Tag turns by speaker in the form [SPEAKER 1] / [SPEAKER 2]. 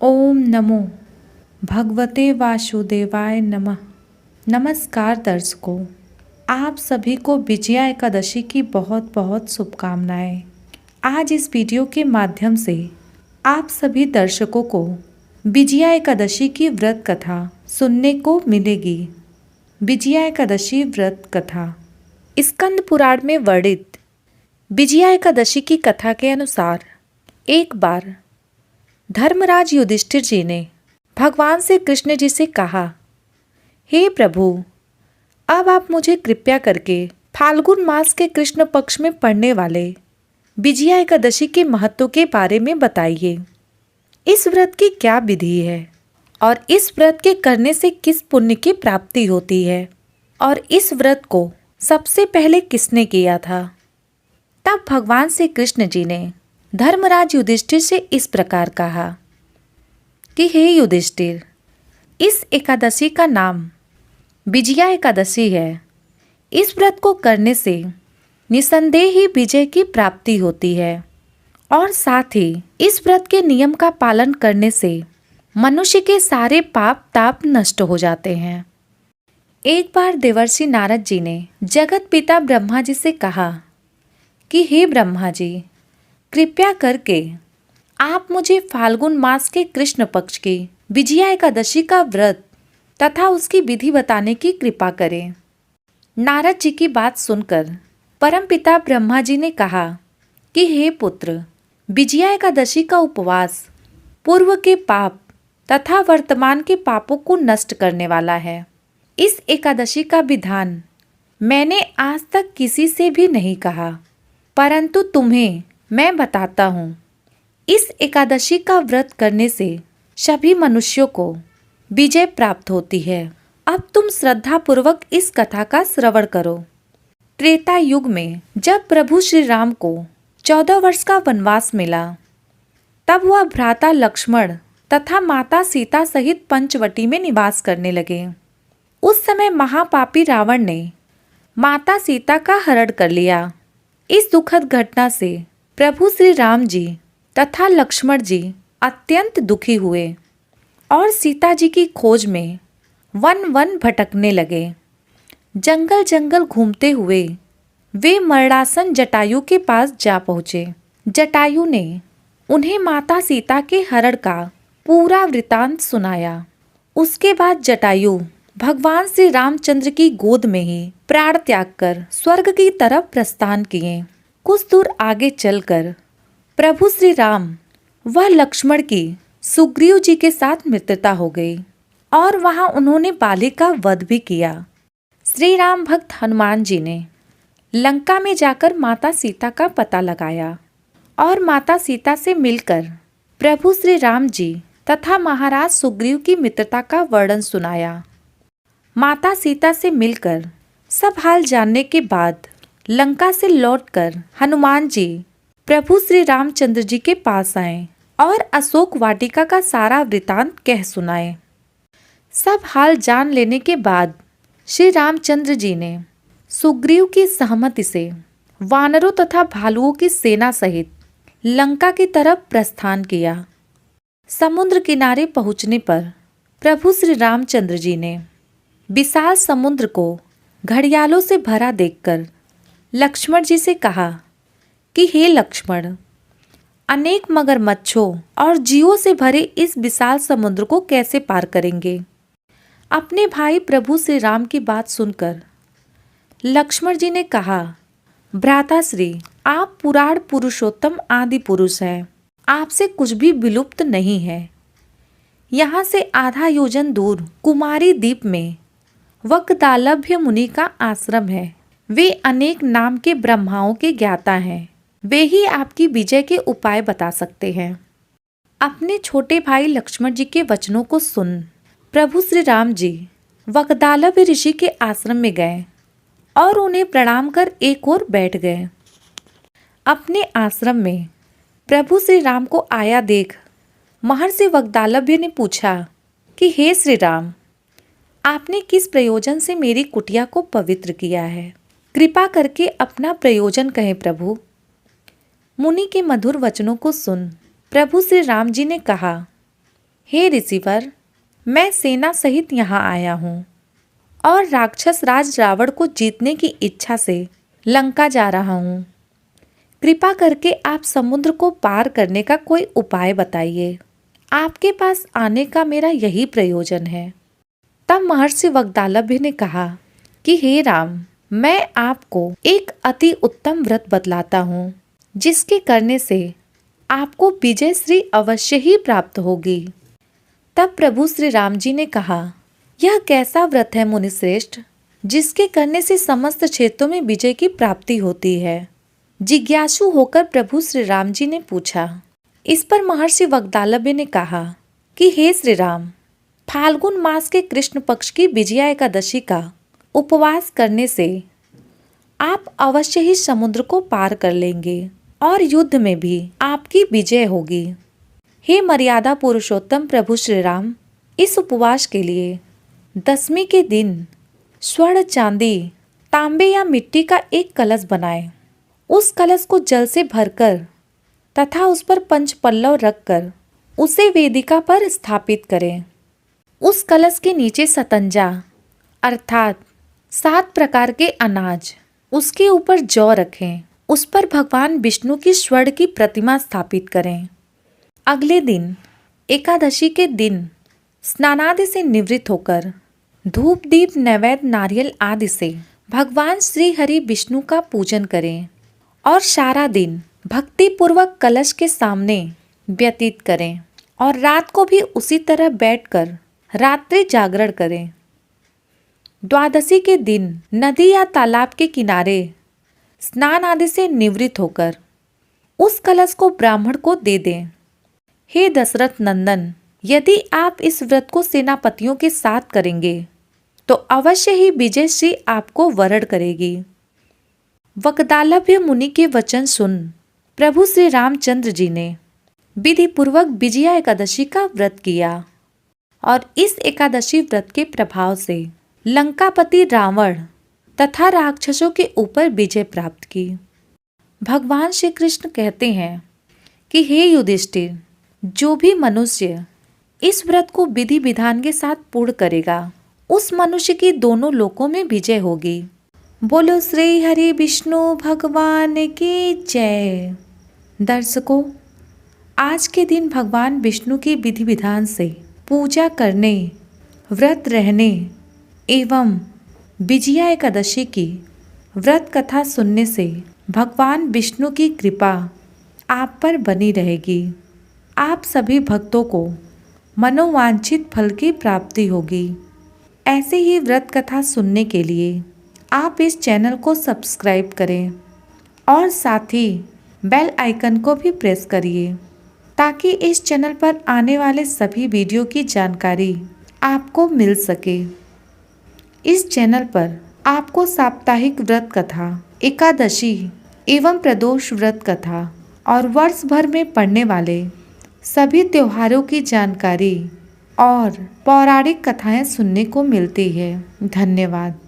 [SPEAKER 1] ओम नमो भगवते वासुदेवाय नमः। नमस्कार दर्शकों, आप सभी को विजया एकादशी की बहुत बहुत शुभकामनाएं। आज इस वीडियो के माध्यम से आप सभी दर्शकों को विजया एकादशी की व्रत कथा सुनने को मिलेगी। विजया एकादशी व्रत कथा स्कंद पुराण में वर्णित विजया एकादशी की कथा के अनुसार एक बार धर्मराज युधिष्ठिर जी ने भगवान से कृष्ण जी से कहा, हे प्रभु, अब आप मुझे कृपया करके फाल्गुन मास के कृष्ण पक्ष में पड़ने वाले विजया एकादशी के महत्व के बारे में बताइए। इस व्रत की क्या विधि है और इस व्रत के करने से किस पुण्य की प्राप्ति होती है और इस व्रत को सबसे पहले किसने किया था। तब भगवान श्री कृष्ण जी ने धर्मराज युधिष्ठिर से इस प्रकार कहा कि हे युधिष्ठिर, इस एकादशी का नाम विजया एकादशी है। इस व्रत को करने से निसंदेह ही विजय की प्राप्ति होती है और साथ ही इस व्रत के नियम का पालन करने से मनुष्य के सारे पाप ताप नष्ट हो जाते हैं। एक बार देवर्षि नारद जी ने जगत पिता ब्रह्मा जी से कहा कि हे ब्रह्मा जी, कृपया करके आप मुझे फाल्गुन मास के कृष्ण पक्ष की विजया एकादशी का व्रत तथा उसकी विधि बताने की कृपा करें। नारद जी की बात सुनकर परमपिता ब्रह्मा जी ने कहा कि हे पुत्र, विजया एकादशी का उपवास पूर्व के पाप तथा वर्तमान के पापों को नष्ट करने वाला है। इस एकादशी का विधान मैंने आज तक किसी से भी नहीं कहा, परंतु तुम्हें मैं बताता हूँ। इस एकादशी का व्रत करने से सभी मनुष्यों को विजय प्राप्त होती है। अब तुम श्रद्धा पूर्वक इस कथा का श्रवण करो। त्रेता युग में जब प्रभु श्री राम को 14 वर्ष का वनवास मिला, तब वह भ्राता लक्ष्मण तथा माता सीता सहित पंचवटी में निवास करने लगे। उस समय महापापी रावण ने माता सीता का हरण कर लिया। इस दुखद घटना से प्रभु श्री राम जी तथा लक्ष्मण जी अत्यंत दुखी हुए और सीता जी की खोज में वन वन भटकने लगे। जंगल जंगल घूमते हुए वे मरणासन जटायु के पास जा पहुँचे। जटायु ने उन्हें माता सीता के हरण का पूरा वृतांत सुनाया। उसके बाद जटायु भगवान श्री रामचंद्र की गोद में ही प्राण त्याग कर स्वर्ग की तरफ प्रस्थान किए। कुछ दूर आगे चलकर प्रभु श्री राम व लक्ष्मण की सुग्रीव जी के साथ मित्रता हो गई और वहां उन्होंने बाली का वध भी किया। श्री राम भक्त हनुमान जी ने लंका में जाकर माता सीता का पता लगाया और माता सीता से मिलकर प्रभु श्री राम जी तथा महाराज सुग्रीव की मित्रता का वर्णन सुनाया। माता सीता से मिलकर सब हाल जानने के बाद लंका से लौटकर हनुमान जी प्रभु श्री रामचंद्र जी के पास आए और अशोक वाटिका का सारा वृतांत कह सुनाए। सब हाल जान लेने के बाद श्री रामचंद्र जी ने सुग्रीव की सहमति से वानरों तथा भालुओं की सेना सहित लंका की तरफ प्रस्थान किया। समुद्र किनारे पहुंचने पर प्रभु श्री रामचंद्र जी ने विशाल समुद्र को घड़ियालों से भरा देखकर लक्ष्मण जी से कहा कि हे लक्ष्मण, अनेक मगरमच्छों और जीवों से भरे इस विशाल समुद्र को कैसे पार करेंगे। अपने भाई प्रभु श्री राम की बात सुनकर लक्ष्मण जी ने कहा, भ्राताश्री, आप पुराण पुरुषोत्तम आदि पुरुष हैं। आपसे कुछ भी विलुप्त नहीं है। यहाँ से आधा योजन दूर कुमारी द्वीप में वक्दालभ्य मुनि का आश्रम है। वे अनेक नाम के ब्रह्माओं के ज्ञाता हैं। वे ही आपकी विजय के उपाय बता सकते हैं। अपने छोटे भाई लक्ष्मण जी के वचनों को सुन प्रभु श्री राम जी वक्दालभ ऋषि के आश्रम में गए और उन्हें प्रणाम कर एक ओर बैठ गए। अपने आश्रम में प्रभु श्री राम को आया देख महर्षि वक्दालभ्य ने पूछा कि हे श्री राम, आपने किस प्रयोजन से मेरी कुटिया को पवित्र किया है? कृपा करके अपना प्रयोजन कहें प्रभु। मुनि के मधुर वचनों को सुन प्रभु श्री राम जी ने कहा, हे ऋषिवर, मैं सेना सहित यहाँ आया हूँ और राक्षस राज रावण को जीतने की इच्छा से लंका जा रहा हूँ। कृपा करके आप समुद्र को पार करने का कोई उपाय बताइए। आपके पास आने का मेरा यही प्रयोजन है। तब महर्षि वाग्दालभ्य ने कहा कि हे राम, मैं आपको एक अति उत्तम व्रत बतलाता हूँ, जिसके करने से आपको विजय श्री अवश्य ही प्राप्त होगी। तब प्रभु श्री राम जी ने कहा, यह कैसा व्रत है मुनिश्रेष्ठ, जिसके करने से समस्त क्षेत्रों में विजय की प्राप्ति होती है? जिज्ञासु होकर प्रभु श्री राम जी ने पूछा। इस पर महर्षि वाग्दालभ्य ने कहा कि हे श्री राम, फाल्गुन मास के कृष्ण पक्ष की विजया एकादशी का उपवास करने से आप अवश्य ही समुद्र को पार कर लेंगे और युद्ध में भी आपकी विजय होगी। हे मर्यादा पुरुषोत्तम प्रभु श्री राम, इस उपवास के लिए दशमी के दिन स्वर्ण, चांदी, तांबे या मिट्टी का एक कलश बनाएं। उस कलश को जल से भरकर तथा उस पर पंचपल्लव रखकर उसे वेदिका पर स्थापित करें। उस कलश के नीचे सतंजा अर्थात 7 प्रकार के अनाज, उसके ऊपर जौ रखें। उस पर भगवान विष्णु की स्वर्ण की प्रतिमा स्थापित करें। अगले दिन एकादशी के दिन स्नानादि से निवृत्त होकर धूप, दीप, नैवेद्य, नारियल आदि से भगवान श्री हरि विष्णु का पूजन करें और सारा दिन भक्ति पूर्वक कलश के सामने व्यतीत करें और रात को भी उसी तरह बैठकर रात्रि जागरण करें। द्वादशी के दिन नदी या तालाब के किनारे स्नान आदि से निवृत्त होकर उस कलश को ब्राह्मण को दे दें। हे दशरथ नंदन, यदि आप इस व्रत को सेनापतियों के साथ करेंगे तो अवश्य ही विजय श्री आपको वरण करेगी। वाग्दालभ्य मुनि के वचन सुन प्रभु श्री रामचंद्र जी ने विधि पूर्वक विजया एकादशी का व्रत किया और इस एकादशी व्रत के प्रभाव से लंकापति रावण तथा राक्षसों के ऊपर विजय प्राप्त की। भगवान श्री कृष्ण कहते हैं कि हे युधिष्ठिर, जो भी मनुष्य इस व्रत को विधि विधान के साथ पूर्ण करेगा, उस मनुष्य की दोनों लोकों में विजय होगी। बोलो श्री हरि विष्णु भगवान की जय। दर्शकों, आज के दिन भगवान विष्णु की विधि विधान से पूजा करने, व्रत रहने एवं विजया एकादशी की व्रत कथा सुनने से भगवान विष्णु की कृपा आप पर बनी रहेगी। आप सभी भक्तों को मनोवांछित फल की प्राप्ति होगी। ऐसे ही व्रत कथा सुनने के लिए आप इस चैनल को सब्सक्राइब करें और साथ ही बेल आइकन को भी प्रेस करिए, ताकि इस चैनल पर आने वाले सभी वीडियो की जानकारी आपको मिल सके। इस चैनल पर आपको साप्ताहिक व्रत कथा, एकादशी एवं प्रदोष व्रत कथा और वर्ष भर में पड़ने वाले सभी त्योहारों की जानकारी और पौराणिक कथाएं सुनने को मिलती है। धन्यवाद।